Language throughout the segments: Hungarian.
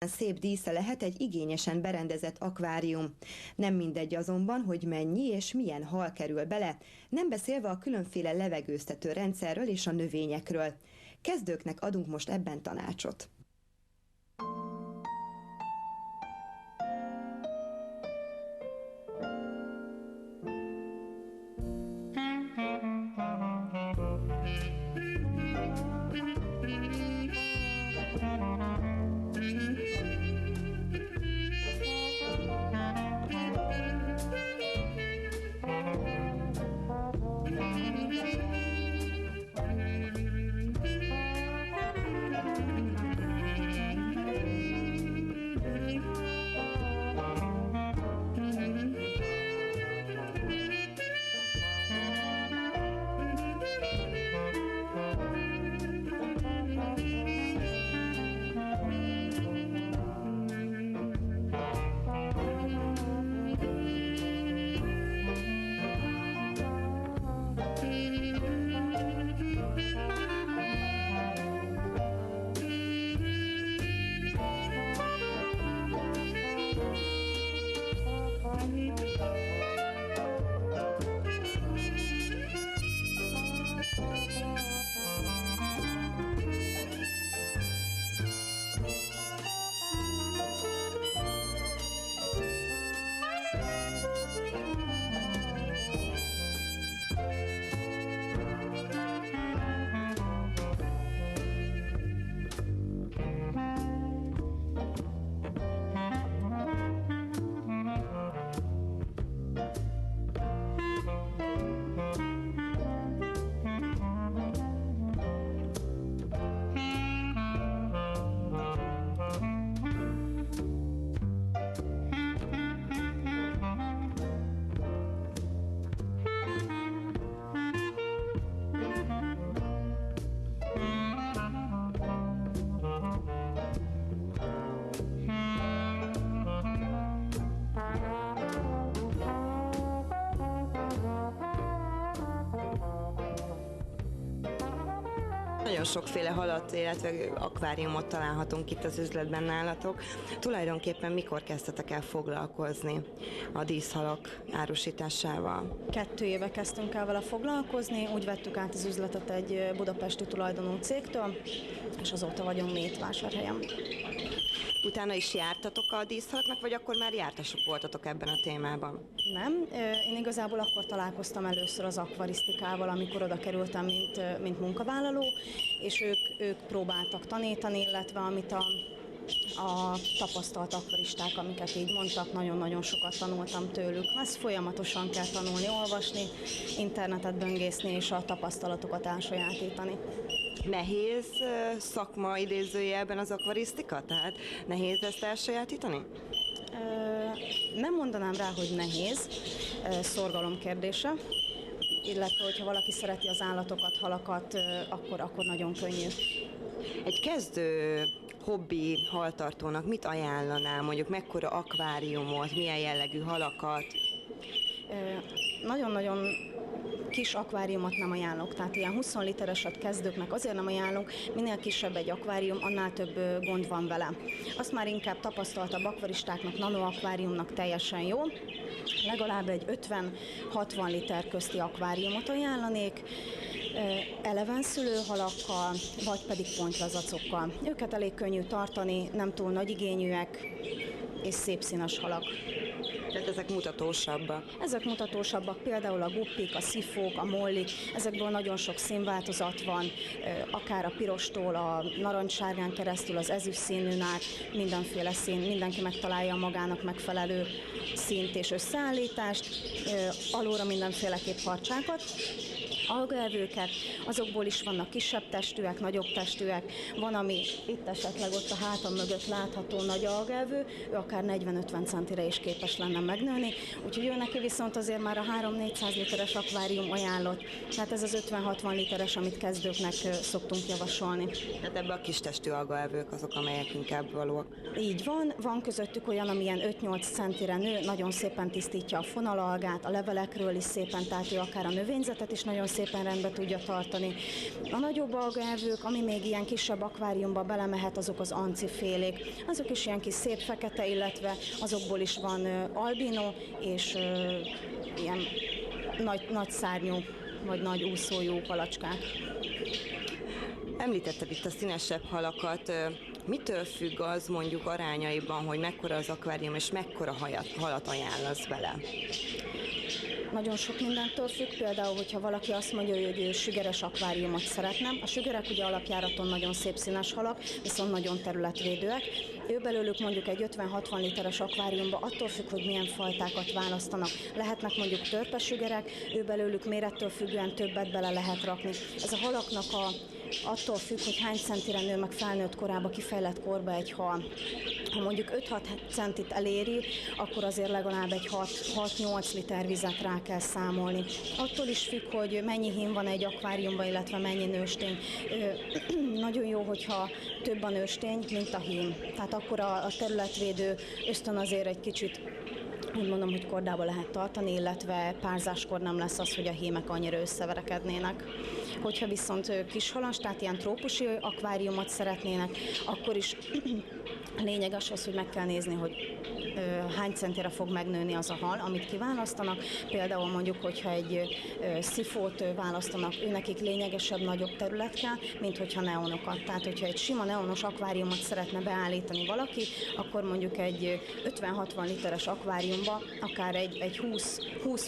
Szép dísze lehet egy igényesen berendezett akvárium. Nem mindegy azonban, hogy mennyi és milyen hal kerül bele, nem beszélve a különféle levegőztető rendszerről és a növényekről. Kezdőknek adunk most ebben tanácsot. Nagyon sokféle halat, illetve akváriumot találhatunk itt az üzletben nálatok. Tulajdonképpen mikor kezdtetek el foglalkozni a díszhalak árusításával? 2 éve kezdtünk el vele foglalkozni, úgy vettük át az üzletet egy budapesti tulajdonú cégtől, és azóta vagyunk mi itt Vásárhelyen. Utána is jártatok a díszhalaknak, vagy akkor már jártasok voltatok ebben a témában? Nem, én igazából akkor találkoztam először az akvarisztikával, amikor oda kerültem, mint munkavállaló, és ők próbáltak tanítani, illetve amit a tapasztalt akvaristák, amiket így mondtak, nagyon-nagyon sokat tanultam tőlük. Ezt folyamatosan kell tanulni, olvasni, internetet böngészni és a tapasztalatokat elsajátítani. Nehéz szakma idézőjelben az akvarisztika? Tehát nehéz ezt elsajátítani? Nem mondanám rá, hogy nehéz, szorgalom kérdése, illetve hogyha valaki szereti az állatokat, halakat, akkor nagyon könnyű. Egy kezdő hobbi haltartónak mit ajánlanál, mondjuk mekkora akváriumot, milyen jellegű halakat? Nagyon-nagyon kis akváriumot nem ajánlok, tehát ilyen 20 litereset kezdőknek azért nem ajánlok, minél kisebb egy akvárium, annál több gond van vele. Azt már inkább tapasztaltabb akvaristáknak, nanoakváriumnak teljesen jó. Legalább egy 50-60 liter közti akváriumot ajánlanék, elevenszülő halakkal, vagy pedig pontlazacokkal. Őket elég könnyű tartani, nem túl nagy igényűek, és szép színes halak. Tehát ezek mutatósabbak? Ezek mutatósabbak, például a guppik, a szifók, a mollik, ezekből nagyon sok színváltozat van, akár a pirostól, a narancssárgán keresztül, az ezüst színűn át, mindenféle szín, mindenki megtalálja magának megfelelő színt és összeállítást, alulra mindenféleképp harcsákat, algaevőket, azokból is vannak kisebb testűek, nagyobb testűek, van, ami itt esetleg ott a hátam mögött látható nagy algaevő, ő akár 40-50 centire is képes lenne megnőni, úgyhogy ő neki viszont azért már a 3-400 literes akvárium ajánlott, tehát ez az 50-60 literes, amit kezdőknek szoktunk javasolni. Tehát ebben a kis testű algaevők azok, amelyek inkább valóak. Így van közöttük olyan, amilyen 5-8 centire nő, nagyon szépen tisztítja a fonalalgát, a levelekről is szépen, tehát ő akár a növényzetet is nagyon szépen szépen rendbe tudja tartani. A nagyobb algaevők, ami még ilyen kisebb akváriumba belemehet, azok az ancifélék. Azok is ilyen kis szép fekete, illetve azokból is van albino és ilyen nagy szárnyú vagy nagy úszójú halacskák. Említetted itt a színesebb halakat. Mitől függ az mondjuk arányaiban, hogy mekkora az akvárium és mekkora halat ajánlasz bele? Nagyon sok mindentől függ, például, hogyha valaki azt mondja, hogy ő sügeres akváriumot szeretne. A sügerek ugye alapjáraton nagyon szép színes halak, viszont nagyon területvédőek. Ő belőlük mondjuk egy 50-60 literes akváriumba, attól függ, hogy milyen fajtákat választanak. Lehetnek mondjuk törpesügerek, ő belőlük mérettől függően többet bele lehet rakni. Ez a halaknak attól függ, hogy hány centire nő meg felnőtt korába, kifejlett korba egy hal. Ha mondjuk 5-6 centit eléri, akkor azért legalább egy 6-8 liter vizet rá kell számolni. Attól is függ, hogy mennyi hím van egy akváriumban, illetve mennyi nőstény. Nagyon jó, hogyha több a nőstény, mint a hím. Tehát akkor a területvédő ösztön azért egy kicsit, úgy mondom, hogy kordába lehet tartani, illetve párzáskor nem lesz az, hogy a hímek annyira összeverekednének. Hogyha viszont kishalas, tehát ilyen trópusi akváriumot szeretnének, akkor is lényeges az, hogy meg kell nézni, hogy hány centire fog megnőni az a hal, amit kiválasztanak. Például mondjuk, hogyha egy szifót választanak, nekik lényegesebb, nagyobb terület kell, mint hogyha neonokat. Tehát, hogyha egy sima neonos akváriumot szeretne beállítani valaki, akkor mondjuk egy 50-60 literes akváriumba akár egy 20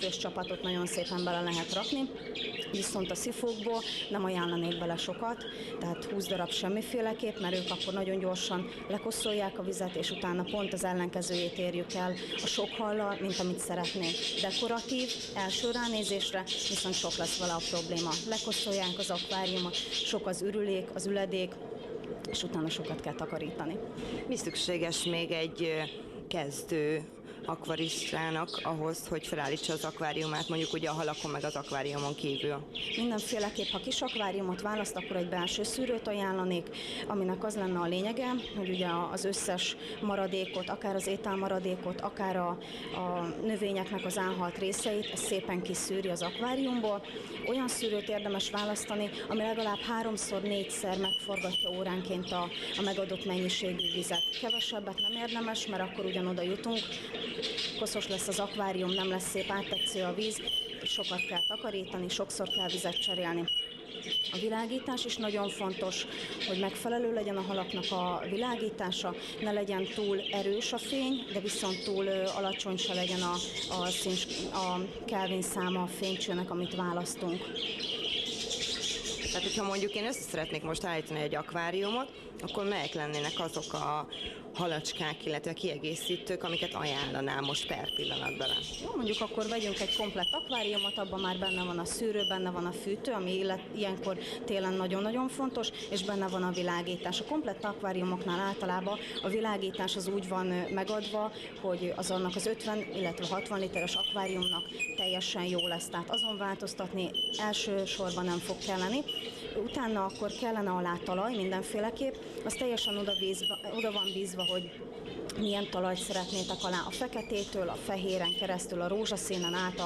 fős csapatot nagyon szépen bele lehet rakni, viszont a szifókból nem ajánlanék bele sokat, tehát 20 darab semmiféleképp, mert ők akkor nagyon gyorsan lekoszolják a vizet, és utána pont az ellenkezőjét érjük el a sok hallal, mint amit szeretnénk. Dekoratív, első ránézésre, viszont sok lesz vele a probléma. Lekoszolják az akváriumot, sok az ürülék, az üledék, és utána sokat kell takarítani. Mi szükséges még egy kezdő akvaristának ahhoz, hogy felállítsa az akváriumát, mondjuk ugye a halakon meg az akváriumon kívül? Mindenféleképp, ha kis akváriumot választ, akkor egy belső szűrőt ajánlanék, aminek az lenne a lényege, hogy ugye az összes maradékot, akár az ételmaradékot, akár a növényeknek az elhalt részeit, ez szépen kiszűri az akváriumból. Olyan szűrőt érdemes választani, ami legalább 3-4-szer megforgatja óránként a megadott mennyiségű vizet. Kevesebbet nem érdemes, mert akkor ugyanoda jutunk, koszos lesz az akvárium, nem lesz szép áttetsző a víz, és sokat kell takarítani, sokszor kell vizet cserélni. A világítás is nagyon fontos, hogy megfelelő legyen a halaknak a világítása, ne legyen túl erős a fény, de viszont túl alacsony se legyen a Kelvin száma a fénycsőnek, amit választunk. Tehát, hogyha mondjuk én össze szeretnék most állítani egy akváriumot, akkor melyek lennének azok a halacskák, illetve kiegészítők, amiket ajánlanám most per pillanat bele? Jó, mondjuk akkor vegyünk egy komplett akváriumot, abban már benne van a szűrő, benne van a fűtő, ami ilyenkor télen nagyon-nagyon fontos, és benne van a világítás. A komplett akváriumoknál általában a világítás az úgy van megadva, hogy annak az 50, illetve 60 literes akváriumnak teljesen jó lesz. Tehát azon változtatni elsősorban nem fog kelleni. Utána akkor kellene alá talaj mindenféleképp, az teljesen oda van bízva, hogy milyen talajt szeretnétek alá, a feketétől, a fehéren keresztül, a rózsaszínen át,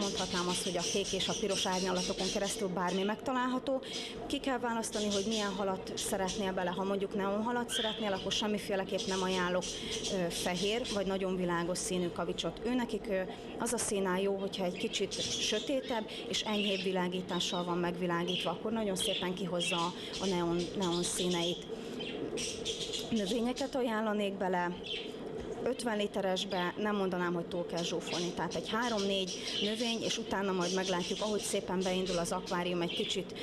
mondhatnám azt, hogy a kék és a piros árnyalatokon keresztül bármi megtalálható. Ki kell választani, hogy milyen halat szeretnél bele. Ha mondjuk neonhalat szeretnél, akkor semmiféleképp nem ajánlok fehér vagy nagyon világos színű kavicsot. Őnekik az a színál jó, hogyha egy kicsit sötétebb és enyhébb világítással van megvilágítva, akkor nagyon szépen kihozza a neon színeit. Növényeket ajánlanék bele, 50 literesbe nem mondanám, hogy túl kell zsúfolni, tehát egy 3-4 növény, és utána majd meglátjuk, ahogy szépen beindul az akvárium, egy kicsit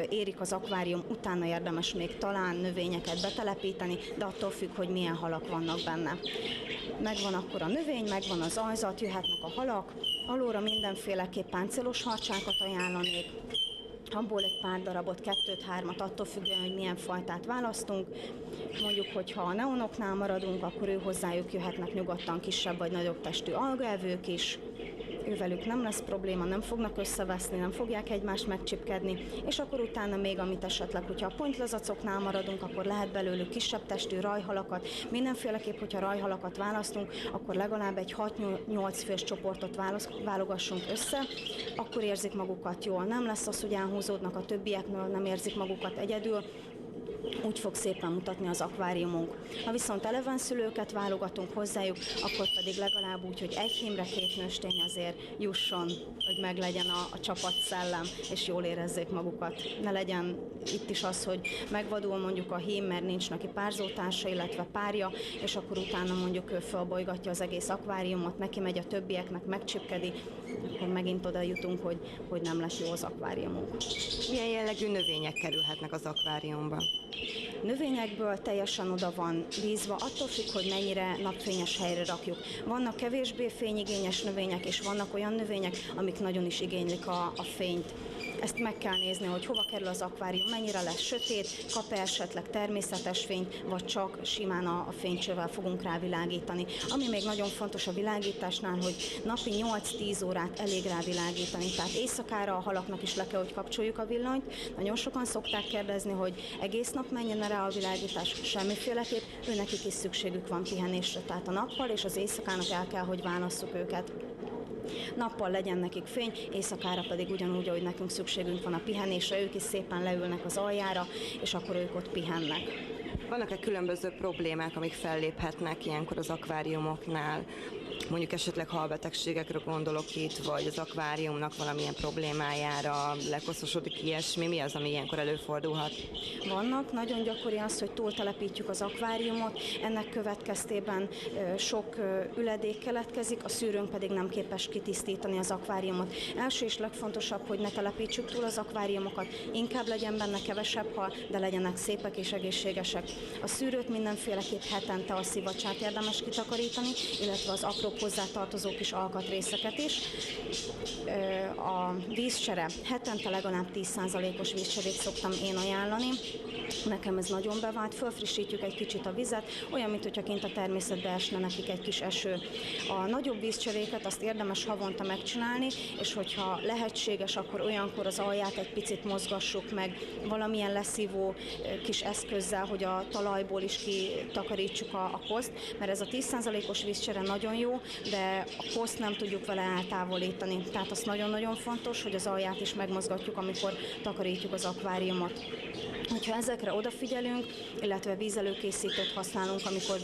érik az akvárium, utána érdemes még talán növényeket betelepíteni, de attól függ, hogy milyen halak vannak benne. Megvan akkor a növény, megvan az ajzat, jöhetnek a halak, alóra mindenféleképp páncélos harcsákat ajánlanék, abból egy pár darabot, 2-3-at, attól függően, hogy milyen fajtát választunk. Mondjuk, hogyha a neonoknál maradunk, akkor hozzájuk jöhetnek nyugodtan kisebb vagy nagyobb testű algaevők is. ővelük nem lesz probléma, nem fognak összeveszni, nem fogják egymást megcsipkedni, és akkor utána még, amit esetleg, hogyha a pontlazacoknál maradunk, akkor lehet belőlük kisebb testű rajhalakat. Mindenféleképp, hogyha rajhalakat választunk, akkor legalább egy 6-8 fős csoportot válogassunk össze, akkor érzik magukat jól. Nem lesz az, hogy elhúzódnak a többieknél, nem érzik magukat egyedül, úgy fog szépen mutatni az akváriumunk. Ha viszont elevenszülőket válogatunk hozzájuk, akkor pedig legalább úgy, hogy egy hímre 2 nőstény azért jusson, hogy meglegyen a csapatszellem, és jól érezzék magukat. Ne legyen itt is az, hogy megvadul mondjuk a hím, mert nincs neki párzótársa, illetve párja, és akkor utána mondjuk ő fölbolygatja az egész akváriumot, neki megy a többieknek, megcsipkedi, akkor megint oda jutunk, hogy nem lesz jó az akváriumunk. Milyen jellegű növények kerülhetnek az akváriumba? Növényekből teljesen oda van bízva, attól függ, hogy mennyire napfényes helyre rakjuk. Vannak kevésbé fényigényes növények, és vannak olyan növények, amik nagyon is igénylik a fényt. Ezt meg kell nézni, hogy hova kerül az akvárium, mennyire lesz sötét, kap-e esetleg természetes fényt, vagy csak simán a fénycsővel fogunk rá világítani. Ami még nagyon fontos a világításnál, hogy napi 8-10 órát elég rá világítani. Tehát éjszakára a halaknak is le kell, hogy kapcsoljuk a villanyt. Nagyon sokan szokták kérdezni, hogy egész nap menjen rá a világítás, semmiféleképp, őnekik is szükségük van pihenésre. Tehát a nappal és az éjszakának el kell, hogy válasszuk őket. Nappal legyen nekik fény, éjszakára pedig ugyanúgy, ahogy nekünk szükségünk van a pihenésre, ők is szépen leülnek az aljára, és akkor ők ott pihennek. Vannak-e különböző problémák, amik felléphetnek ilyenkor az akváriumoknál? Mondjuk esetleg halbetegségekre gondolok itt, vagy az akváriumnak valamilyen problémájára, lekoszosodik ilyesmi, mi az, ami ilyenkor előfordulhat? Vannak, nagyon gyakori az, hogy túltelepítjük az akváriumot, ennek következtében sok üledék keletkezik, a szűrőnk pedig nem képes kitisztítani az akváriumot. Első és legfontosabb, hogy ne telepítsük túl az akváriumokat, inkább legyen benne kevesebb hal, de legyenek szépek és egészségesek. A szűrőt mindenféleképp hetente a szivacsát érdemes kitakarítani, illetve az apró hozzátartozó kis alkatrészeket is. A vízcsere, hetente legalább 10%-os vízcserét szoktam én ajánlani. Nekem ez nagyon bevált, fölfrissítjük egy kicsit a vizet, olyan, mintha kint a természetbe esne nekik egy kis eső. A nagyobb vízcseréket azt érdemes havonta megcsinálni, és hogyha lehetséges, akkor olyankor az alját egy picit mozgassuk meg valamilyen leszívó kis eszközzel, hogy a talajból is kitakarítsuk a koszt, mert ez a 10%-os vízcsere nagyon jó, de a koszt nem tudjuk vele eltávolítani. Tehát az nagyon-nagyon fontos, hogy az alját is megmozgatjuk, amikor takarítjuk az akváriumot. Hogyha ezekre odafigyelünk, illetve vízelőkészítőt használunk, amikor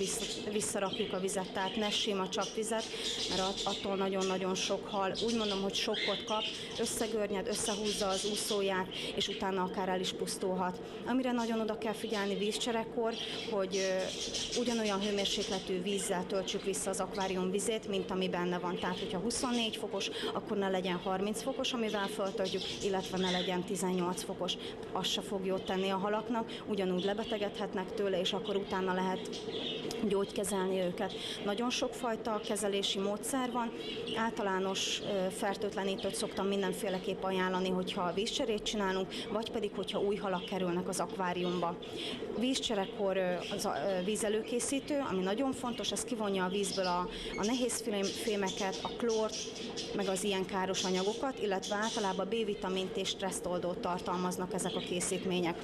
visszarakjuk a vizet, tehát ne sima csapvizet, mert attól nagyon-nagyon sok hal, úgy mondom, hogy sokkot kap, összegörnyed, összehúzza az úszóját, és utána akár el is pusztulhat. Amire nagyon oda kell figyelni vízcserekor, hogy ugyanolyan hőmérsékletű vízzel töltsük vissza az akvárium vizét, mint ami benne van. Tehát, hogyha 24 fokos, akkor ne legyen 30 fokos, amivel föltöltjük, illetve ne legyen 18 fokos. Az se fog jót tenni a halaknak, ugyanúgy lebetegedhetnek tőle, és akkor utána lehet gyógykezelni őket. Nagyon sokfajta kezelési módszer van. Általános fertőtlenítőt szoktam mindenféleképp ajánlani, hogyha vízcserét csinálunk, vagy pedig, hogyha új halak kerülnek az akváriumba. Vízcserekor az a vízelőkészítő, ami nagyon fontos, ez kivonja a vízből a nehéz fémeket, a klórt, meg az ilyen káros anyagokat, illetve általában B-vitamint és stresszoldót tartalmaznak ezek a készítmények.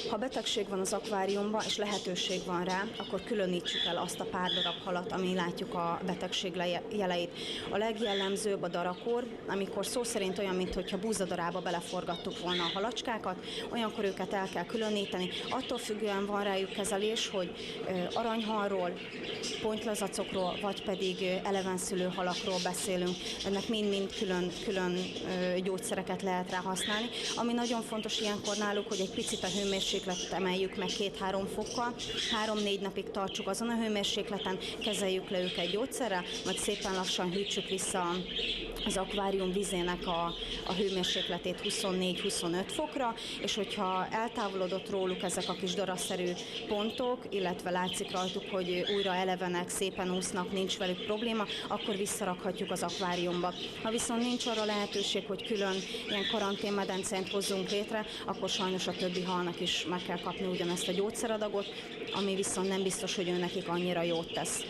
Ha betegség van az akváriumban, és lehetőség van rá, akkor különítsük el azt a pár darab halat, amin látjuk a betegség jeleit. A legjellemzőbb a darakor, amikor szó szerint olyan, mintha búzadarába beleforgattuk volna a halacskákat, olyankor őket el kell különíteni. Attól függően van rájuk kezelés, hogy aranyhalról, pontlazacokról, vagy pedig elevenszülő halakról beszélünk. Ennek mind-mind külön gyógyszereket lehet rá használni. Ami nagyon fontos ilyenkor náluk, hogy egy picit a hőmérsékletet emeljük meg 2-3 fokkal, 3-4 napig tartsuk azon a hőmérsékleten, kezeljük le őket gyógyszerrel, majd szépen lassan hűtsük vissza az akvárium vizének a hőmérsékletét 24-25 fokra, és hogyha eltávolodott róluk ezek a kis daraszerű pontok, illetve látszik rajtuk, hogy újra elevenek, szépen úsznak, nincs velük probléma, akkor visszarakhatjuk az akváriumba. Ha viszont nincs arra lehetőség, hogy külön ilyen karanténmedencét hozzunk létre, akkor sajnos a többi halnak is meg kell kapni ugyanezt a gyógyszeradagot, ami viszont nem biztos, hogy ő nekik annyira jót tesz.